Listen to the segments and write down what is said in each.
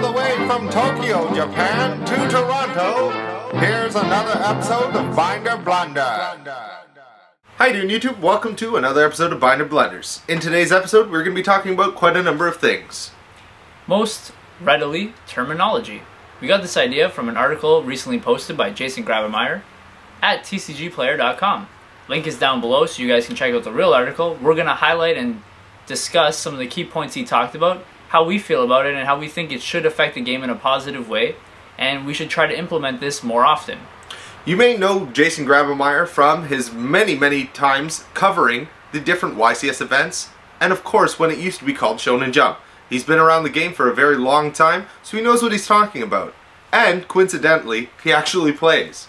the way from Tokyo, Japan to Toronto, here's another episode of Binder Blunder. Hi doing YouTube, welcome to another episode of Binder Blunders. In today's episode, we're going to be talking about quite a number of things. Most readily, terminology. We got this idea from an article recently posted by Jason Gravemeyer at tcgplayer.com. Link is down below so you guys can check out the real article. We're going to highlight and discuss some of the key points he talked about, how we feel about it, and how we think it should affect the game in a positive way, and we should try to implement this more often. You may know Jason Gravemeyer from his many times covering the different YCS events, and of course when it used to be called Shonen Jump. He's been around the game for a very long time, so he knows what he's talking about. And, coincidentally, he actually plays.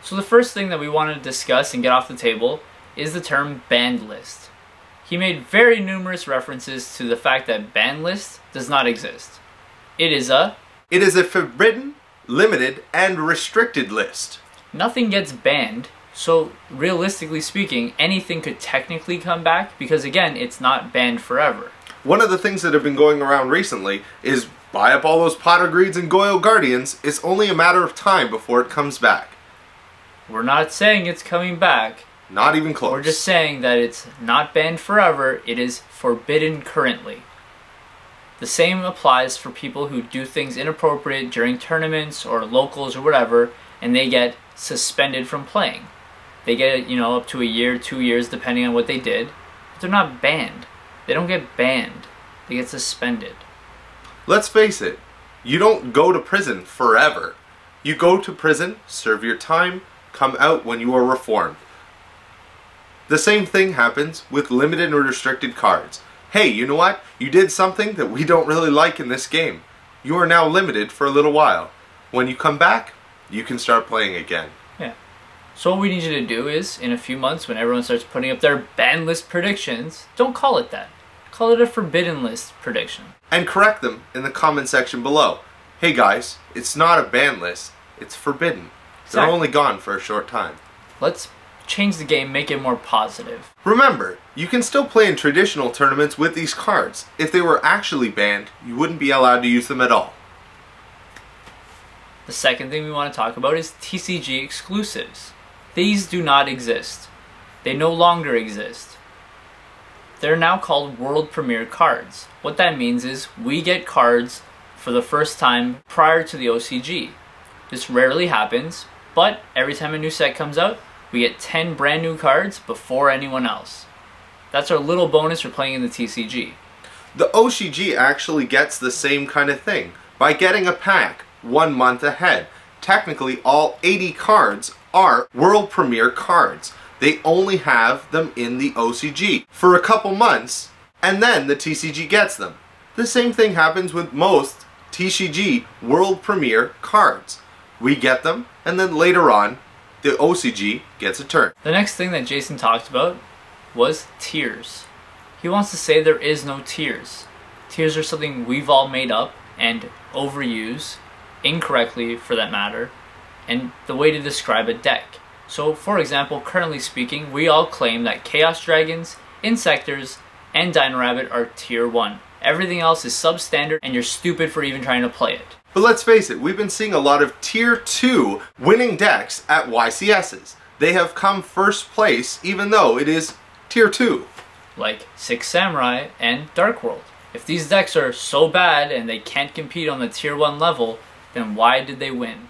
So the first thing that we want to discuss and get off the table is the term banned list. He made very numerous references to the fact that banned list does not exist. It is a forbidden, limited, and restricted list. Nothing gets banned, so realistically speaking, anything could technically come back because again, it's not banned forever. One of the things that have been going around recently is buy up all those Potter Greeds and Goyle Guardians. It's only a matter of time before it comes back. We're not saying it's coming back. Not even close. We're just saying that it's not banned forever, it is forbidden currently. The same applies for people who do things inappropriate during tournaments or locals or whatever, and they get suspended from playing. They get, up to a year, 2 years, depending on what they did. But they're not banned. They don't get banned. They get suspended. Let's face it, you don't go to prison forever. You go to prison, serve your time, come out when you are reformed. The same thing happens with limited and restricted cards. Hey, you know what? You did something that we don't really like in this game. You are now limited for a little while. When you come back, you can start playing again. Yeah. So what we need you to do is, in a few months when everyone starts putting up their ban list predictions, don't call it that. Call it a forbidden list prediction. And correct them in the comment section below. Hey guys, it's not a ban list, it's forbidden. Exactly. They're only gone for a short time. Let's change the game, make it more positive. Remember, you can still play in traditional tournaments with these cards. If they were actually banned, you wouldn't be allowed to use them at all. The second thing we want to talk about is TCG exclusives. These do not exist. They no longer exist. They're now called world premiere cards. What that means is we get cards for the first time prior to the OCG. This rarely happens, but every time a new set comes out, we get 10 brand new cards before anyone else. That's our little bonus for playing in the TCG. The OCG actually gets the same kind of thing by getting a pack 1 month ahead. Technically, all 80 cards are world premiere cards. They only have them in the OCG for a couple months, and then the TCG gets them. The same thing happens with most TCG world premiere cards. We get them, and then later on, the OCG gets a turn. The next thing that Jason talked about was tiers. He wants to say there is no tiers. Tiers are something we've all made up and overuse, incorrectly for that matter, and the way to describe a deck. So for example, currently speaking, we all claim that Chaos Dragons, Insectors, and Dino Rabbit are tier 1. Everything else is substandard and you're stupid for even trying to play it. But let's face it, we've been seeing a lot of tier 2 winning decks at YCSs. They have come first place even though it is tier 2. Like Six Samurai and Dark World. If these decks are so bad and they can't compete on the tier 1 level, then why did they win?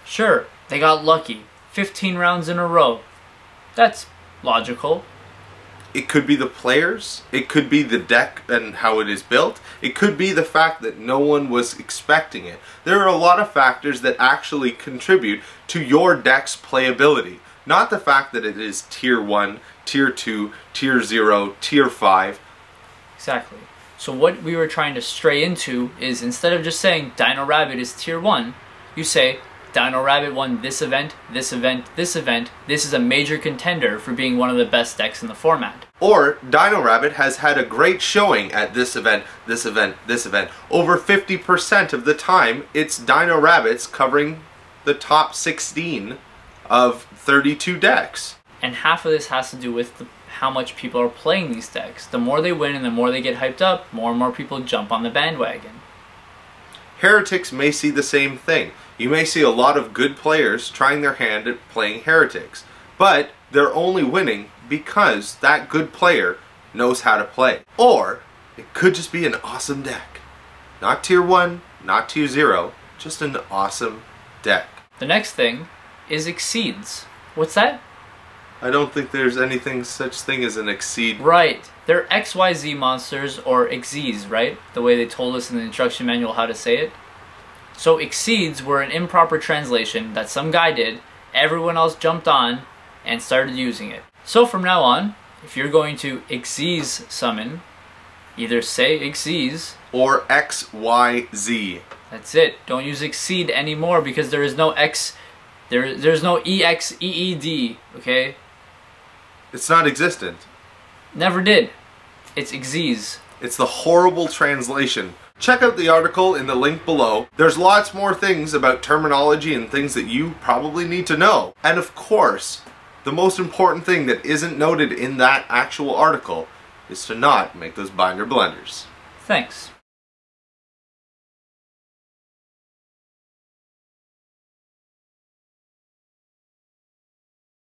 Sure, they got lucky. 15 rounds in a row. That's logical. It could be the players, it could be the deck and how it is built, it could be the fact that no one was expecting it. There are a lot of factors that actually contribute to your deck's playability. Not the fact that it is tier 1, tier 2, tier 0, tier 5. Exactly. So what we were trying to stray into is instead of just saying Dino Rabbit is tier 1, you say Dino Rabbit won this event, this event, this event. This is a major contender for being one of the best decks in the format. Or Dino Rabbit has had a great showing at this event, this event, this event. Over 50% of the time, it's Dino Rabbits covering the top 16 of 32 decks. And half of this has to do with how much people are playing these decks. The more they win and the more they get hyped up, more and more people jump on the bandwagon. Heretics may see the same thing. You may see a lot of good players trying their hand at playing Heretics, but they're only winning because that good player knows how to play. Or it could just be an awesome deck. Not tier 1, not tier 0, just an awesome deck. The next thing is Exceeds. What's that? I don't think there's anything such thing as an Exceed. Right. They're XYZ monsters, or Xyz, right? The way they told us in the instruction manual how to say it. So Exceeds were an improper translation that some guy did, everyone else jumped on, and started using it. So from now on, if you're going to Xyz summon, either say Xyz or XYZ. That's it. Don't use Exceed anymore because there is no X, there's no EXEED, okay? It's not existent. Never did. It's Xyz. It's the horrible translation. Check out the article in the link below. There's lots more things about terminology and things that you probably need to know. And of course, the most important thing that isn't noted in that actual article is to not make those binder blunders. Thanks.